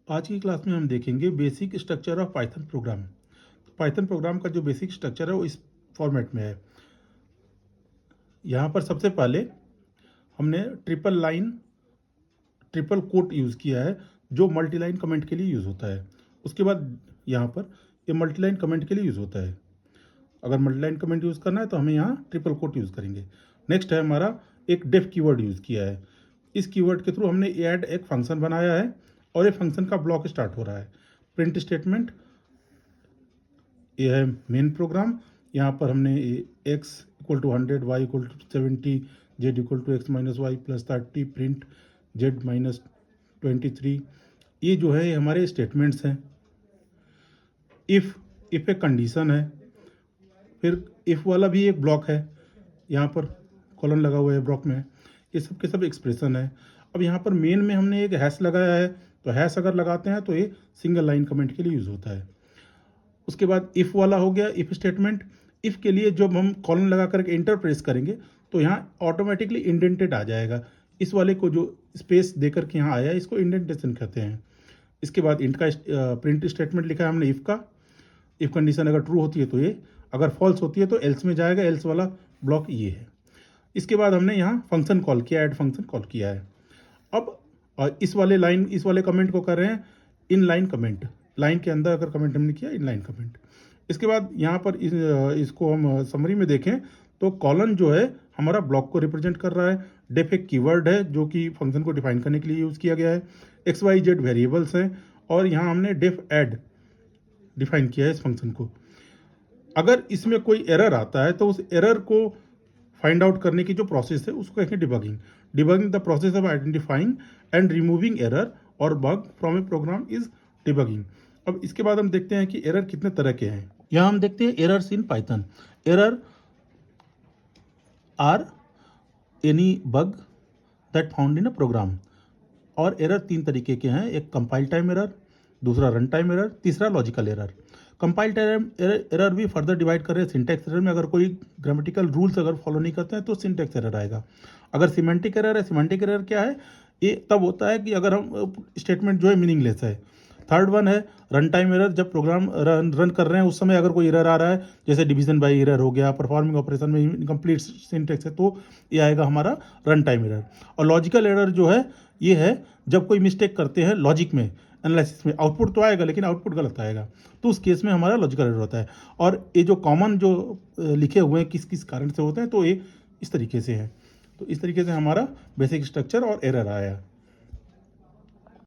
आज की क्लास में हम देखेंगे basic structure of Python programme. तो पाइथन प्रोग्राम का जो बेसिक स्ट्रक्चर है वो इस फॉर्मेट में है। यहाँ पर सबसे पहले हमने ट्रिपल कोट यूज़ किया है जो मल्टीलाइन कमेंट के लिए यूज़ होता है। उसके बाद यहाँ पर ये मल्टीलाइन कमेंट के लिए यूज़ होता है। अगर मल्टीलाइन कमेंट यूज़ करना है तो हमें यहाँ ट्रिपल कोट यूज़ करेंगे। नेक्स्ट है हमारा एक डेफ कीवर्ड यूज़ किया है। इस कीवर्ड के थ्रू हमने ऐड एक फंक्शन बनाया है और ये फंक्शन का ब्लॉक स्टार्ट हो रहा है। प्रिंट स्टेटमेंट, ये है मेन प्रोग्राम। यहाँ पर हमने x equal to 100, y equal to 70, z equal to x minus y plus 30, print z minus 23। ये जो है हमारे स्टेटमेंट्स हैं। इफ़ एक कंडीशन है, फिर इफ़ वाला भी एक ब्लॉक है, यहाँ पर कॉलन लगा हुआ है ब्लॉक में। ये सब के सब एक्सप्रेशन है। अब यहाँ पर मेन में हमने एक हैश लगाया है, तो हैश अगर लगाते हैं तो ये सिंगल लाइन कमेंट के लिए यूज़ होता है। उसके बाद इफ़ वाला हो गया, इफ़ स्टेटमेंट। इफ़ के लिए जब हम कॉलन लगा करके इंटर प्रेस करेंगे तो यहाँ ऑटोमेटिकली इंडेंटेड आ जाएगा। इस वाले को जो स्पेस दे करके यहाँ आया इसको इंडेंटेशन कहते हैं। इसके बाद इंट का प्रिंट स्टेटमेंट लिखा है हमने इफ़ का। इफ़ कंडीशन अगर ट्रू होती है तो ये, अगर फॉल्स होती है तो एल्स में जाएगा। एल्स वाला ब्लॉक ये है। इसके बाद हमने यहाँ फंक्शन कॉल किया, ऐड फंक्शन कॉल किया है। अब इस वाले कमेंट को कर रहे हैं इन लाइन कमेंट। लाइन के अंदर अगर कमेंट हमने किया, इन लाइन कमेंट। इसके बाद यहाँ पर इसको हम समरी में देखें तो कॉलन जो है हमारा ब्लॉक को रिप्रेजेंट कर रहा है। डेफ एक कीवर्ड है जो कि फंक्शन को डिफाइन करने के लिए यूज़ किया गया है। एक्स वाई जेड वेरिएबल्स हैं और यहाँ हमने डेफ ऐड डिफाइन किया है इस फंक्शन को। अगर इसमें कोई एरर आता है तो उस एरर को फाइंड आउट करने की जो प्रोसेस है उसको कहेंगे debugging. Debugging the process of identifying and removing error और bug from a program is debugging. अब इसके बाद हम देखते हैं कि एरर कितने तरह के हैं। यहाँ हम देखते हैं errors in Python. Error are any bug that found in a program. और एरर तीन तरीके के हैं, एक कंपाइल टाइम एरर, दूसरा रन टाइम एरर, तीसरा logical error. Compile time error भी फर्दर डिवाइड कर रहे हैं सिंटैक्स एरर में। अगर कोई ग्रामेटिकल रूल्स अगर फॉलो नहीं करते हैं तो सिंटैक्स एरर आएगा। अगर सिमेंटिक एरर है, सिमेंटिक एरर क्या है, ये तब होता है कि अगर हम स्टेटमेंट जो है मीनिंगलेस है। थर्ड वन है रन टाइम एरर, जब प्रोग्राम रन कर रहे हैं उस समय अगर कोई एरर आ रहा है, जैसे डिवीजन बाई एरर हो गया, परफॉर्मिंग ऑपरेशन में इनकम्प्लीट सिंटैक्स है, तो ये आएगा हमारा रन टाइम एरर। और लॉजिकल एरर जो है ये है जब कोई मिस्टेक करते हैं लॉजिक में, एनालिसिस में, आउटपुट तो आएगा लेकिन आउटपुट गलत आएगा, तो उस केस में हमारा लॉजिकल एरर होता है। और ये जो कॉमन जो लिखे हुए हैं किस किस कारण से होते हैं, तो ये इस तरीके से है। तो इस तरीके से हमारा बेसिक स्ट्रक्चर और एरर आया।